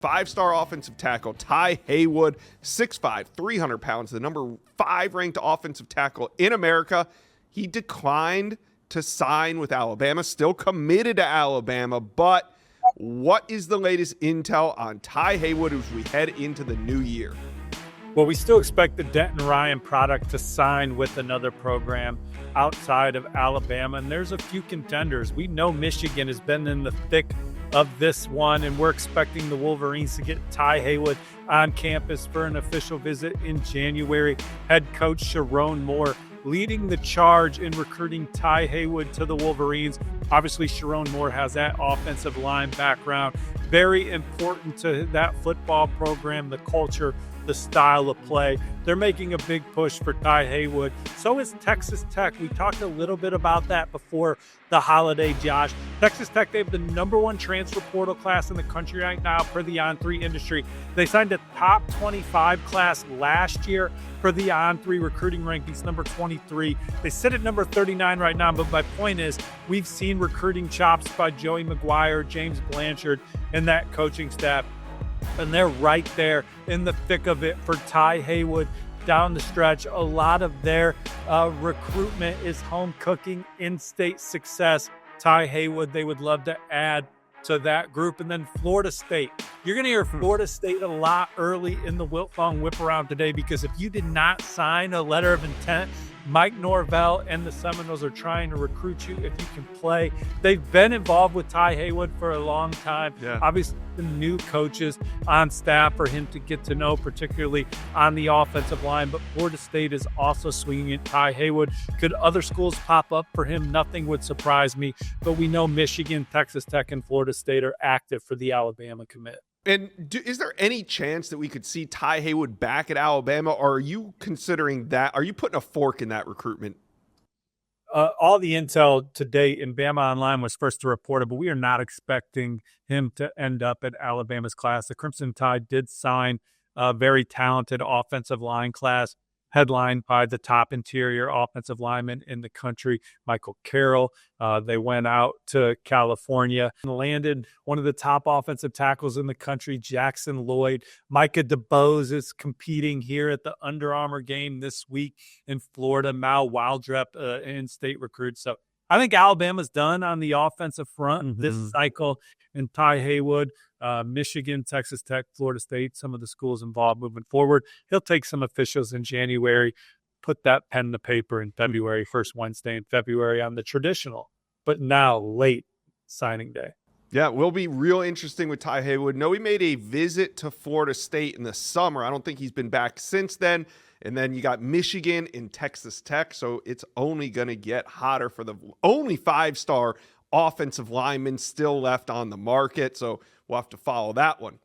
Five-star offensive tackle Ty Haywood, 6'5", 300 pounds, the number 5 ranked offensive tackle in America. He declined to sign with Alabama, still committed to Alabama, but what is the latest intel on Ty Haywood as we head into the new year? Well, we still expect the Denton Ryan product to sign with another program outside of Alabama, and there's a few contenders. We know Michigan has been in the thick of this one, and we're expecting the Wolverines to get Ty Haywood on campus for an official visit in January. Head coach Sharon Moore leading the charge in recruiting Ty Haywood to the Wolverines. Obviously, Sharon Moore has that offensive line background. Very important to that football program, the culture, the style of play. They're making a big push for Ty Haywood. So is Texas Tech. We talked a little bit about that before the holiday, Josh. Texas Tech, they have the #1 transfer portal class in the country right now for the On3 industry. They signed a top 25 class last year for the On3 recruiting rankings, number 23. They sit at number 39 right now, but my point is we've seen recruiting chops by Joey McGuire, James Blanchard, and that coaching staff. And they're right there in the thick of it for Ty Haywood down the stretch. A lot of their recruitment is home cooking, in-state success. Ty Haywood, they would love to add to that group. And then Florida State. You're going to hear Florida State a lot early in the Wiltfong whip around today, because if you did not sign a letter of intent, Mike Norvell and the Seminoles are trying to recruit you if you can play. They've been involved with Ty Haywood for a long time. Yeah. Obviously, the new coaches on staff for him to get to know, particularly on the offensive line. But Florida State is also swinging at Ty Haywood. Could other schools pop up for him? Nothing would surprise me. But we know Michigan, Texas Tech, and Florida State are active for the Alabama commit. And is there any chance that we could see Ty Haywood back at Alabama, or are you considering that? Are you putting a fork in that recruitment? All the intel to date in Bama Online was first to report it, but we are not expecting him to end up at Alabama's class. The Crimson Tide did sign a very talented offensive line class, headlined by the top interior offensive lineman in the country, Michael Carroll. They went out to California and landed one of the top offensive tackles in the country, Jackson Lloyd. Micah DeBose is competing here at the Under Armour game this week in Florida. Mal Wildrep, in-state recruit. So I think Alabama's done on the offensive front this cycle, and Ty Haywood, Michigan, Texas Tech, Florida State, some of the schools involved moving forward. He'll take some officials in January, put that pen to paper in February, first Wednesday in February on the traditional, but now late signing day. Yeah, it will be real interesting with Ty Haywood. No, he made a visit to Florida State in the summer. I don't think he's been back since then. And then you got Michigan and Texas Tech, so it's only going to get hotter for the only 5-star offensive lineman still left on the market. So we'll have to follow that one